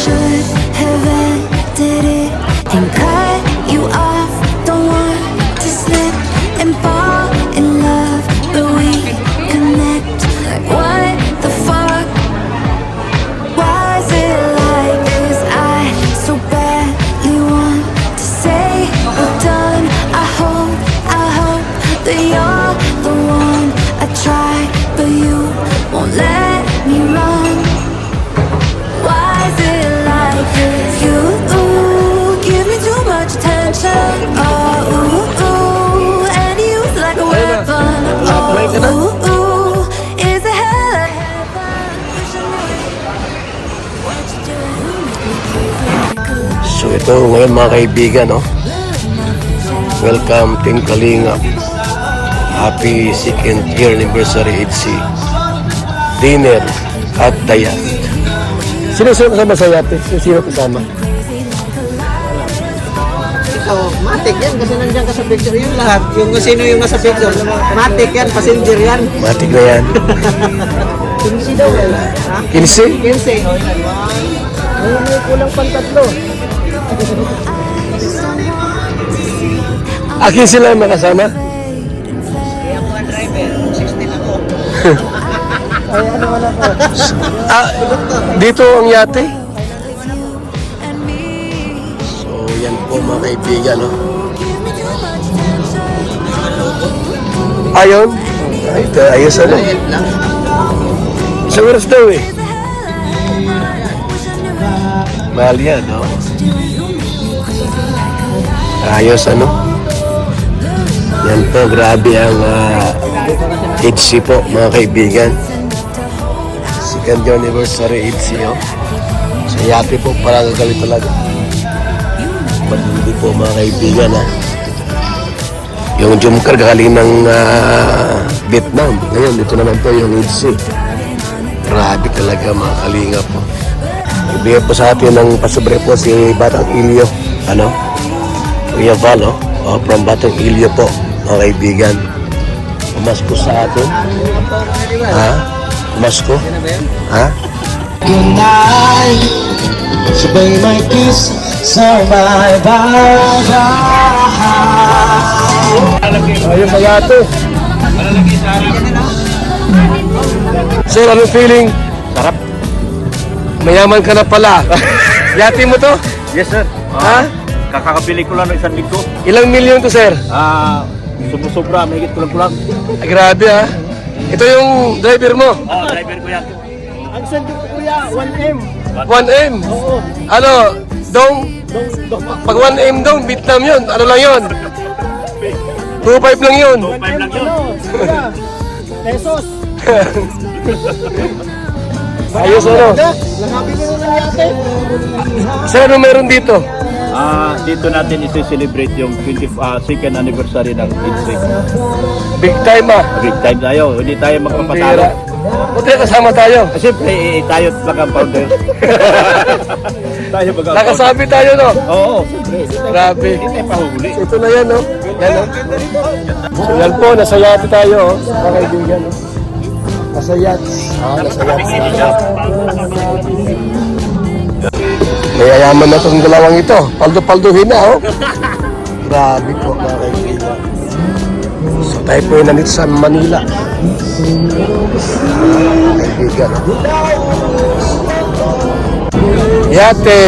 should have ended it and cut you off. Don't want to slip and fall in love, but we connect. Like what the fuck? Why is it like this? I so badly want to say we're done. I hope that you're the one. I try, but you won't let me run. Why is it like this? You give me too much attention. Oh, and you use like a weapon. Oh, is it hell or heaven? What you do? So ito ngayon mga kaibigan, no? Welcome Team Kalinga. Happy 2nd year anniversary HC dinner at Dayat. Sino kasama sa yate? Sino kasama? Oh, matik yan kasi nandiyan ka sa picture. Yung lahat, yung sino yung nasa picture, matik yan, passenger yan. Matik na yan. 15 daw eh. Ha? 15? 15. Oh, yan. Ayun, may kulang pang 3. Akin sila makasama? Kaya ako ang driver, 16 ako. Ay, ano wala ko? Dito ang yate? So yan po mga kaibigan, no? Ayun? Ay, ito, ayos ano? Isang oras daw eh. Mahal yan, no? Ayos ano? Yan po, grabe ang HC po mga kaibigan. 2nd anniversary HC, oh. Sa yate po, parang galit talaga. Hindi po mga kaibigan, ha. Yung Jumcar kagaling ng Vietnam. Ngayon, dito naman po yung HC. Grabe talaga mga kalinga po. Ibigay po sa atin ng pasobre po si Batang Ilyo. Ano? Kuya Val, oh. From Batang Ilyo po, mga kaibigan. Pamasko sa atin. Ha? Pamasko? Ha? Good night, sabay may kiss sa my baba. Ayun sa yate. Sir, anong feeling? Sarap. Mayaman ka na pala. Yate mo to? Yes, sir. Ha? Kakakabili ko lang ng 1 linggo. Ilang milyon to, sir? Sobra, mahigit kulang-kulang. Ay, grabe, ha? Ito yung driver mo. Driver ko yan. Ang send ko kuya, 1M. 1M. Oo. Ano? Dong? Pag 1M dong, Vietnam yun. Ano lang yun? 2.5 lang yun. 5 lang yun. Ano, kuya? Pesos. Ayos, ano? Nakabili ko ng yate. Sir, ano meron dito? Dito natin isi-celebrate yung 22nd anniversary ng HC. Big time, ha? Big time tayo. Hindi tayo magpapatalo. Buti kasama tayo. Siyempre, tayo lang ang founder. Tayo baga ang founder. Nakasabi tayo, no? Oo, siyempre. Grabe. Hindi tayo pahuli. Ito na yan, no? Yan, no? So, yan po, nasa yate tayo, oh. Mga kaibigan, no? Nasa yates. Nasa yates. Mayayaman na itong dalawang ito. Paldo-palduhin na, oh. Grabe po, mga kaibigan. So, tayo po yung nandito sa Manila. Kaibigan. Yate!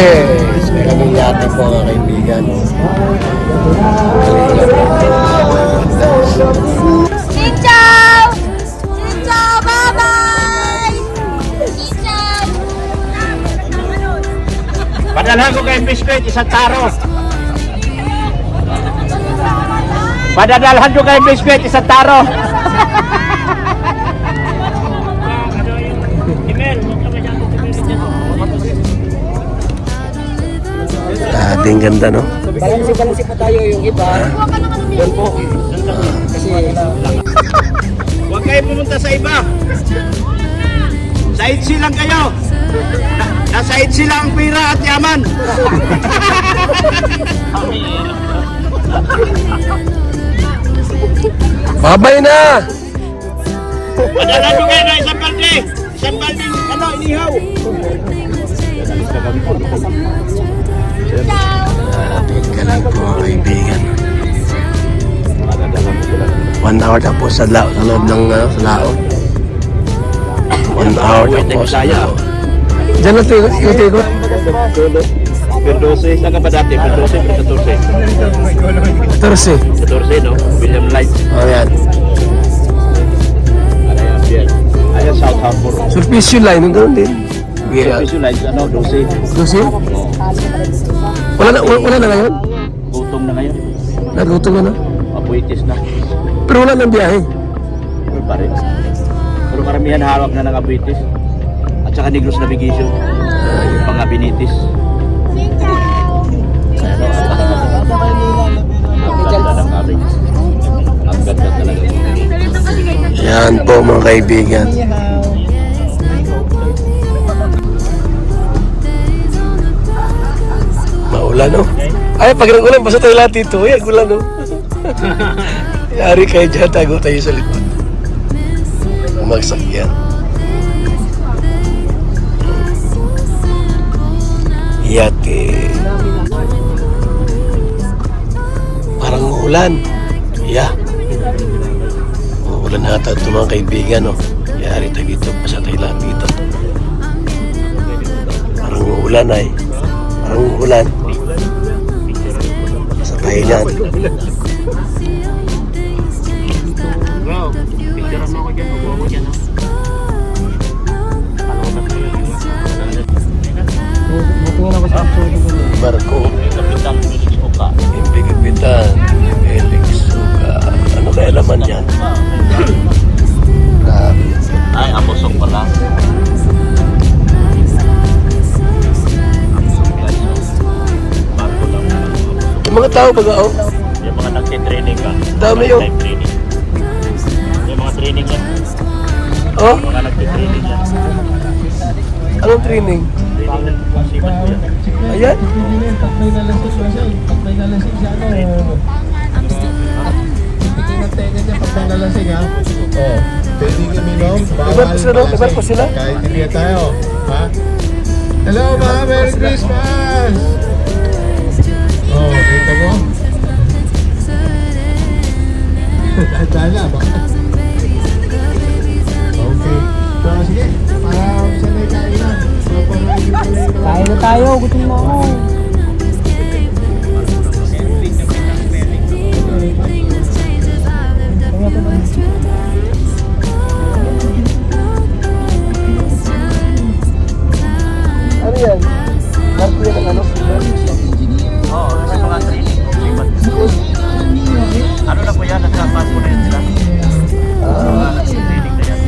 May kaming yate po, mga kaibigan. Ciao! Ciao! Bye-bye! Ciao! Padalhan ko kay Biscuit, isang taro. Padadalhan ko kay Biscuit, isang taro. Ating ganda, no? Balansi pa tayo yung iba. Doon po. Kasi Huwag kayo pumunta sa iba. Sa HC lang kayo. Nasa HC lang ang pira at yaman. Babay na! Padala nyo kayo na isang balde. Isang balde, inihaw. hour tapos sa loob ng sa laot. 1 hour tapos sa laot. Diyan na tayo, ikot-ikot. Perdose, saan ka ba dati? Perdose, Perdose. 14. 14, no? William Light. Oh, yan. Ayan, yan. Ayan, South Harbor. Sulpicio line, ganoon din. Yeah. Service Light, ano, 12. 12? Wala na ngayon? Gutom na ngayon. Nagutom na na. Mapuitis na. Pero wala nang biyahe. Pero pa rin. Pero karamihan hawak na ng abuitis. At saka Negros Navigation. Yung pang abinitis. Ang ganda ng aming. Ang ganda talaga. Yan po mga kaibigan. Maulan, no? Ay, pag nag-ulan, basta tayo lahat dito. Ay, ulan, no? Yari kayo dyan, tago tayo sa likod. Umagsak yan. Yate. Parang maulan. Yeah. Maulan na ata ito mga kaibigan, no? Yari tayo dito, basta tayo lahat dito. Parang maulan ay. Parang maulan. Basta tayo dyan. Bro, picture mo ako dyan. Huwag mo dyan, no? Marco. Kapitan, Felix Oka. Hindi Kapitan. Felix Suga. Ano kaya laman yan? Grabe. Ay, Amosok pala. Yung mga tao baga, oh. Yung mga nagtitraining ka. Dami yun. Live training. Yung mga training yan. Oh, Mga nagtitraining yan. anong training? Training ng siman ko yan. Ayan. Pag may nalasing siya, titignan ng tenga niya pag may nalasing, ha? Oo. Pwede kaminom, Ibar pa sila, ibar pa sila. Kahit hindi tayo, ha? Hello, ma! Merry Christmas! Oh, kita mo? Tala, baka. Okay. So, sige. Para sa may kainan. Kain na tayo, gutom na ako. Ano yan? Marco yan ang ano? Oo, may mga training. Siman. Ano na po yan? Nasa paso na yan sila. Mga nagtitraining na yan.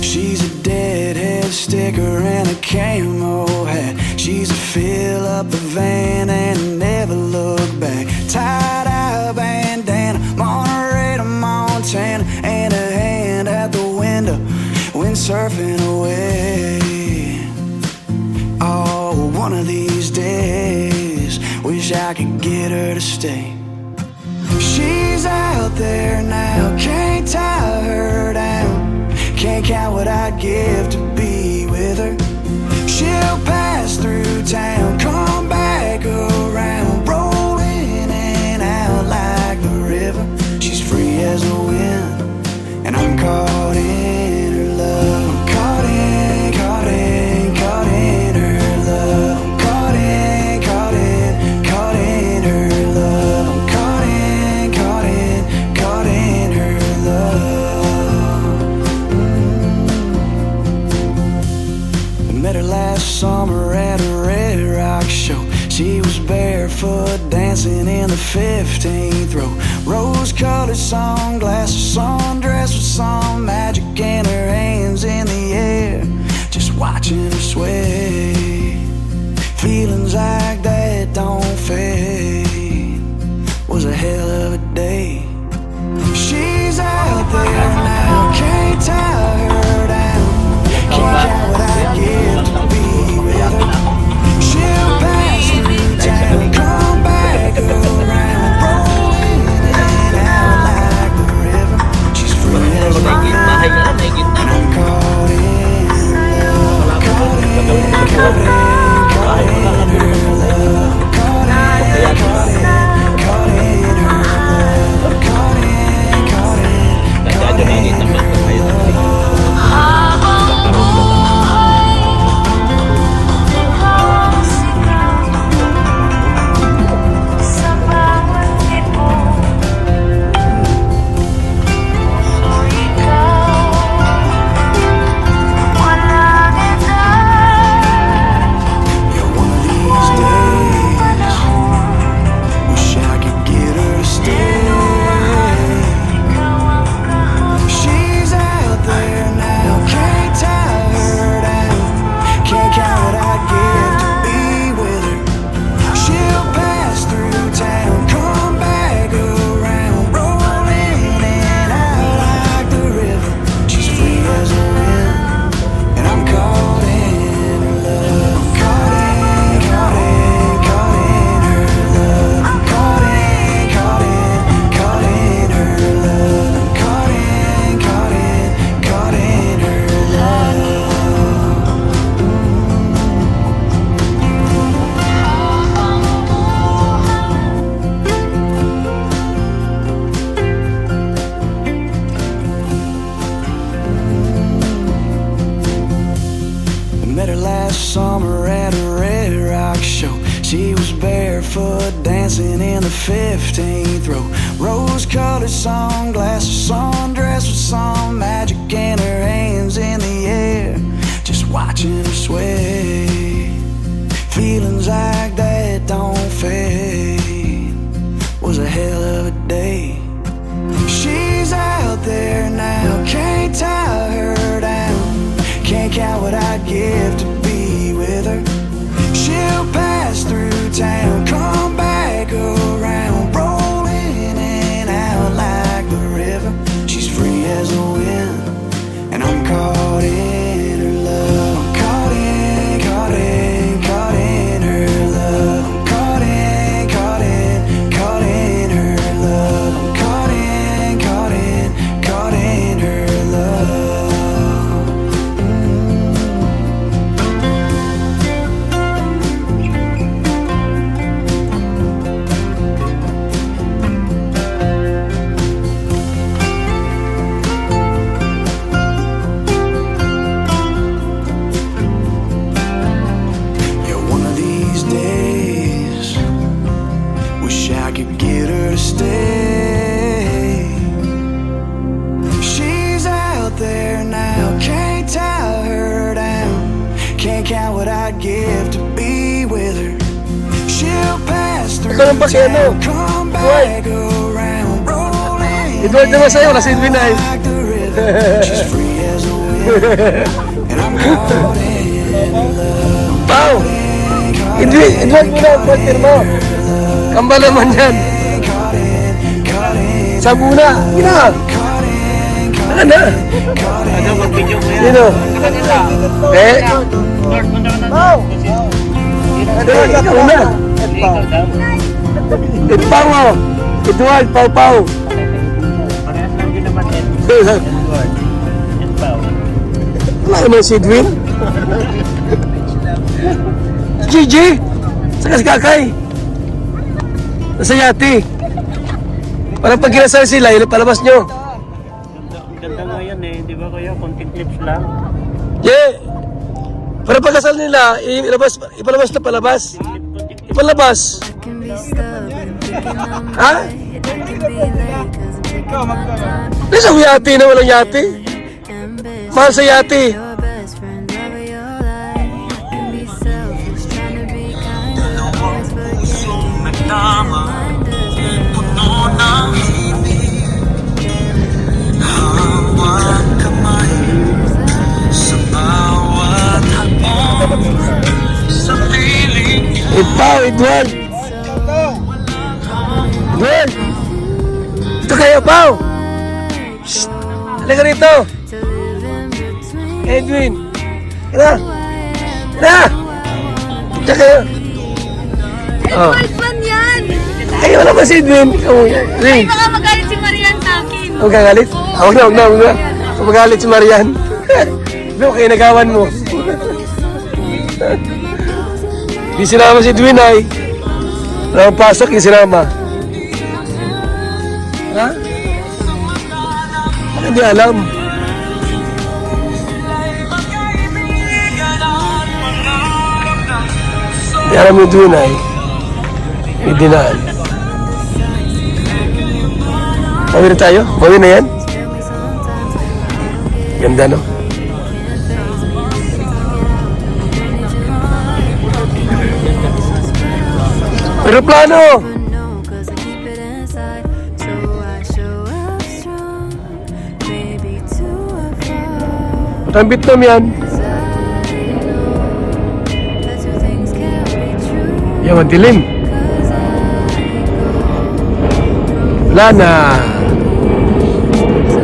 She's a deadhead sticker and a camo hat. She's a fill up the van and never look back. Tie-dye bandana, Monterey to Montana, and a hand at the window when surfing away. Oh, one of these days, wish I could get her to stay. She's out there now, can't tie her down. Can't count what I'd give to be with her. She'll pass through town, come back around, roll in and out like the river. She's free as the wind, and I'm caught in her love. I'm caught in her love. I'm caught in her love. I'm caught in her love. Met her last summer at a Red Rock show. She was barefoot dancing in the 15th row. Rose-colored sunglasses, sundress with some magic, and her hands in the air, just watching her sway. Feelings like that don't fade. Was a hell of a day. She's out there now, can't tie her down. Can't count what I give to be with her. last summer at a Red Rock show. She was barefoot dancing in the 15th row. Rose-colored sunglasses, sundress with some magic in her hands in the air, just watching her sway. Feelings like that don't fade. Was a hell of a day. She's out there now, can't tie her down. Can't count what I'd give to be with her. She'll pass through town, come back around, rolling in and out like the river. She's free as the wind, and I'm caught in her love. I'm caught in her love. I'm caught in her love. I'm caught in her love. Yeah, one of these days, wish I could get her to stay. She's out there now, can't tie her down. Can't count what I'd give to be with her. She'll pass through Ikaw lang ba si ano? town, come back around, rolling Edward naman sa'yo, wala si Edwin ay. like the river. She's free as a wind, and I'm caught in love. Pao! Edward mo na ang partner mo. Kambal naman yan. Sabu na. Ina! Ano na? Ano, mag-video mo yan. Sino? Eh? Pao! Ikaw na. Pao mo. Edward, Pao. Parehas lang din naman yan. Yan, Pao. Wala naman si Edwin. Gigi! Saka si Kakay. Nasa yate. Parang pag kinasal sila, yun ang palabas nyo. Ganda nga yan eh, di ba kuya? Konting clips lang. Yeah! Parang pagkasal nila, ipalabas na palabas. Ipalabas. Can be stubborn, picking on Ha? my it can be late, cause I'm taking my time. Nasa yate na walang yate. Ambitious, Mahal sa yate. your best friend, love of your life. Can be selfish, trying to be kind, but always forgetting. Reminders, Pao, Edward. Edward. Ito kayo, Pao. Shhh. Halika rito. to live in between. Edwin. Kaya. Kaya. Ito kayo. Oh. Fan yan! Ay, wala ba si Edwin? Ikaw, Ring. Baka magalit si Marian sa akin. Huwag kang galit? Huwag na. Huwag magalit si Marian. Ano, kaya nagawan mo. Di sinama si Edwin ay. Wala kang pasok, di sinama. Ha? Hindi alam. Di alam ni Edwin ay. May dinaan. Bawi na tayo? Bawi na yan? Ganda, no? Pero plano! No, cause I keep it inside. So I show up strong, maybe too far. Ang Vietnam yan. Cause I know that two things can't be true. Yan, madilim. Cause I go Wala na.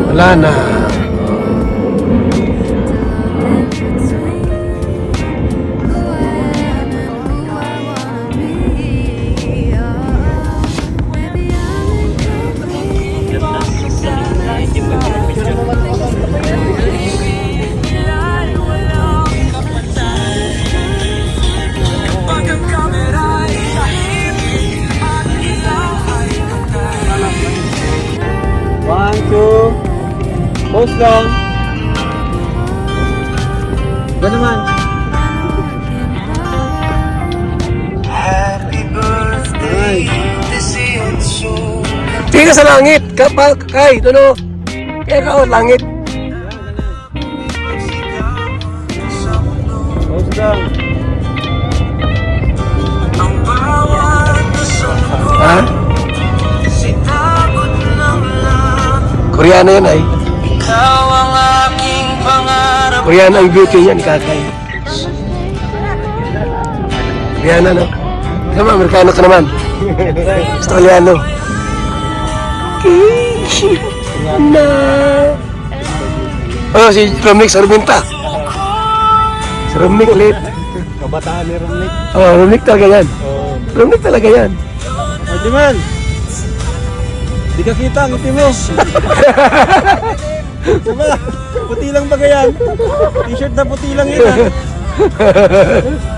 Wala na. in between who I am and who I wanna be. Oh, maybe I'm incomplete. One, two. Pose lang. Ba naman? Tingin ka sa langit. Kay, no? Kaya ka o, langit. Close down. Ha? Koreano yan ay. Koreano ang beauty niya ni Kakay. Koreano, no? Ikaw, Amerikano ka naman. Australiano. Na. Oh, si Romnick sa Ruminta. Si Romnick ulit. Kabataan ni Romnick. Oh, Romnick talaga yan. Romnick talaga yan. Ultiman! Di ka kita ang ngiti mo. Diba? Puti lang ba yan? T-shirt na puti lang yun ha.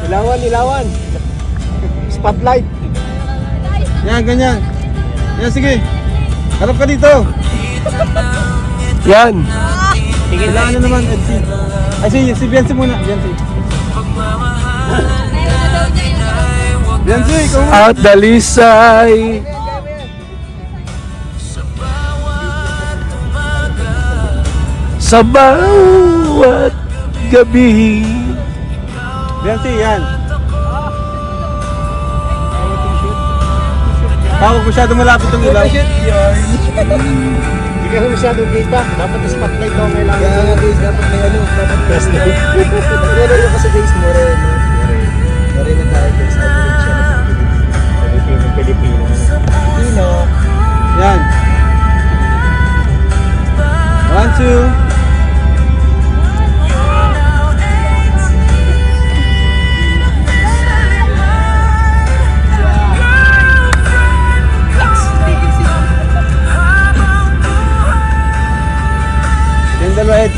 Ilawan. Spotlight. Yan, ganyan. Yan, sige. Harap ka dito. Yan. Kailangan na naman, Edsi. Ay, si Biancy muna. Biancy, ikaw muna. At dalisay. Sa bawat gabi. Biancy, yan. Huwag masyado malapit ang ilaw. Hindi ka masyado kita. Dapat yung spotlight daw kailangan. Kaya nga guys, dapat may ano, dapat best. Pero yung kasi guys, Moreno tayo guys. Average siya. Pilipino. Yan. 1, 2. Right.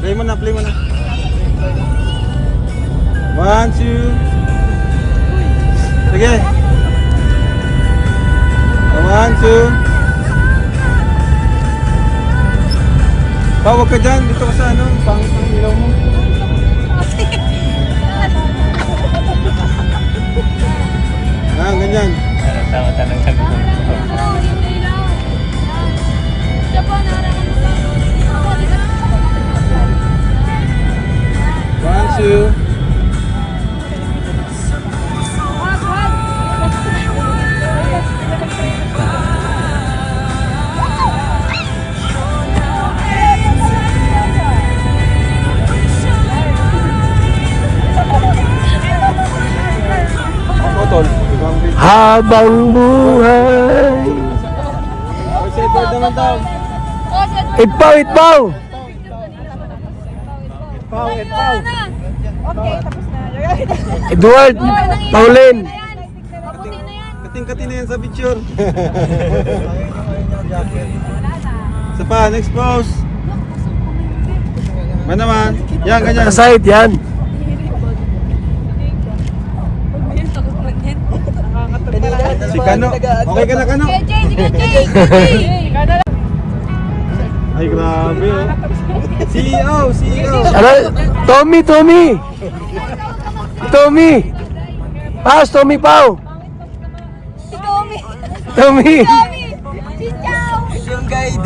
Play mo na. 1, 2. Sige. 1, 2. Bawag ka dyan. Dito ka sa ano. Pangit ang ilaw mo. Ah, ganyan. One, two. Tol. Habang buhay. Say bird naman daw. Itpaw. Pau. Okay, tapos na. Edward. Pauline. Kating-kating na yan sa picture. Isa pa, next pose. Ba naman? Yan, ganyan. Aside yan. Si Kano. Okay ka na, Kano? Ay, grabe oh. CEO. Ano? Tommy. Paus, Tommy Pau. Si Tommy. Tommy. Si Chow. Yung guide.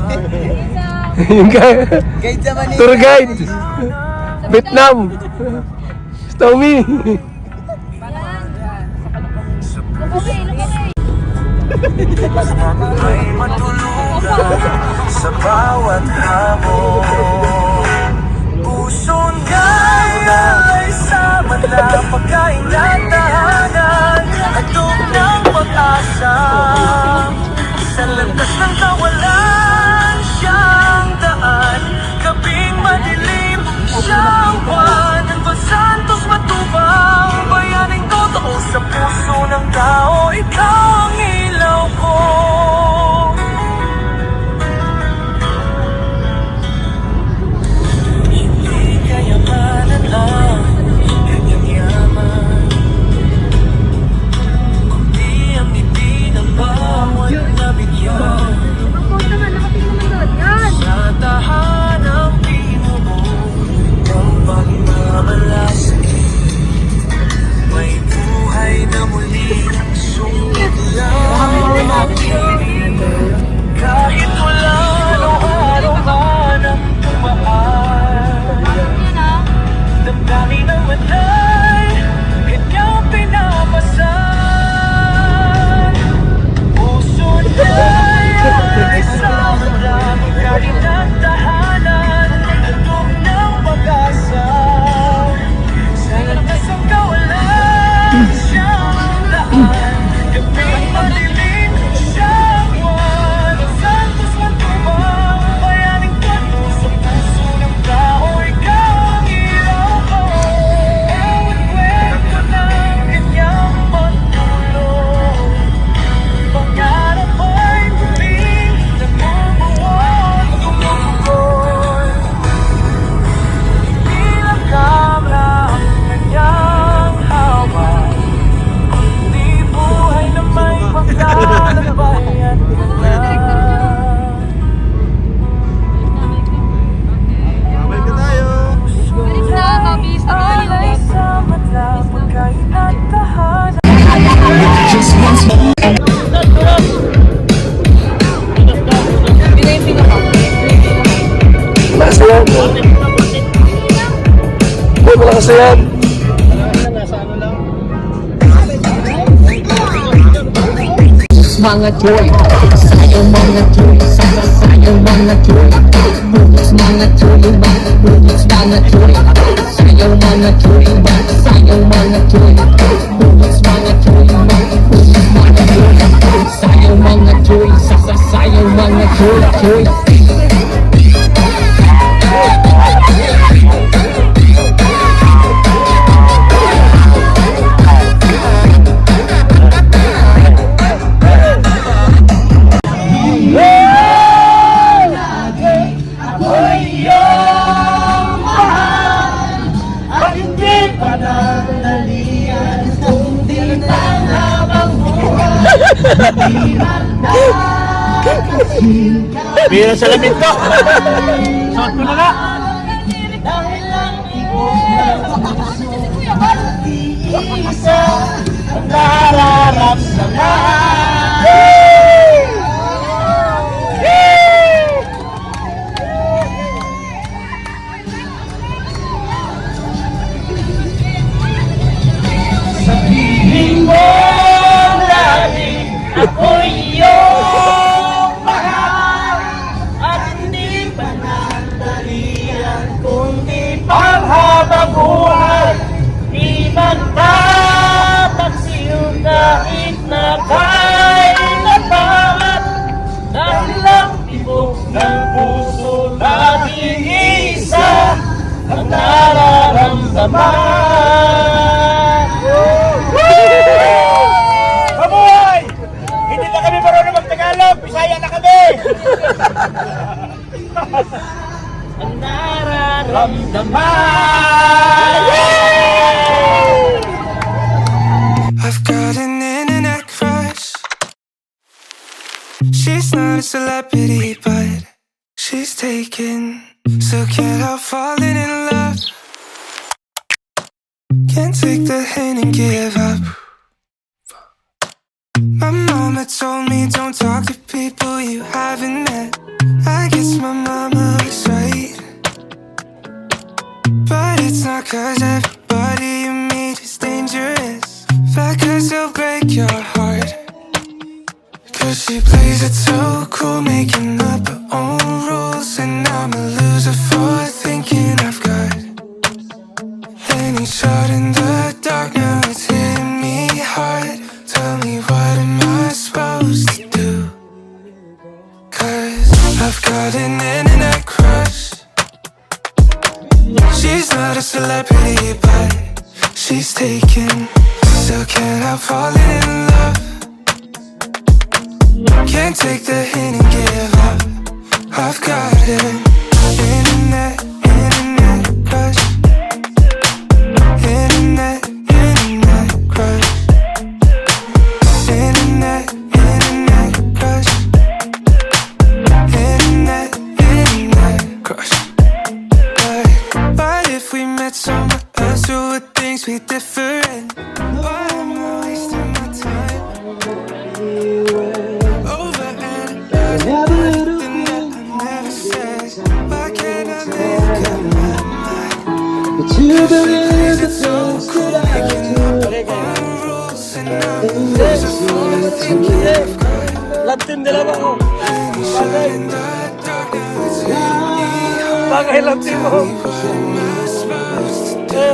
Yung Guide sa Manila. tour guide. Vietnam. Tommy. Ay matulugan sa bawat hamon. Puso niya'y ay sama na pagkainatahanan. Hatog ng pag-asa sa landas ng kawalan. Siyang daan, gabing madilim, siyang buwan ng Dos Santos matubang. Bayaning totoo sa puso ng tao, ikaw ang ilaw ko. Hindi kayamanan lang kanyang yaman, kundi ang ngiti ng bawat nabigyan. Sa tahanang pinuno ng pagmamalasakit, may Malakas na yan. Boy, malakas na yan. Mga toy, sayo mga toy, sayo mga toy, budos mga toy, budos mga toy, sayo mga toy, sayo mga toy, budos mga toy, budos mga toy, sayo mga toy, sayo mga toy. Bira sa lamit ko. Suot ko na nga. Sabihin mo lagi ako'y iyong mahal at hindi pa nandalian kundi panghabang buhay. Di magtataksil kahit na kailanman dahil lang tibok ng puso laging isa ang nararamdaman. Mabuhay! Hindi na kami marunong mag-Tagalog, Bisaya na kami! Ang nararamdaman! I've got an internet crush. She's not a celebrity, but she's taken. So can't help falling in love. Can't take the hint and give up. My mama told me don't talk to people you haven't met. I guess my mama was right, but it's not 'cause everybody you meet is dangerous. Fact 'cause they'll break your heart. 'Cause she plays it so cool, making up her own rules. And I'm a loser for thinking I've got any shot in the dark. Now it's hitting me hard. Tell me, what am I supposed to do? 'Cause I've got an internet crush. She's not a celebrity, but she's taken. Still can't help falling in love. Can't take the hint and give up. I've got an internet crush. Internet crush. Internet crush. Internet crush. But if we met somewhere else, would things be different? Why am I wasting my time over and over something that I never said? Why can't I make up my mind? But you believe it's so cool, making up our own rules. And I'm a loser for thinking I've got Latin dalawa ko. any shot in the dark. Now it's hitting me hard. Bagay Latin mo. What am I supposed to do?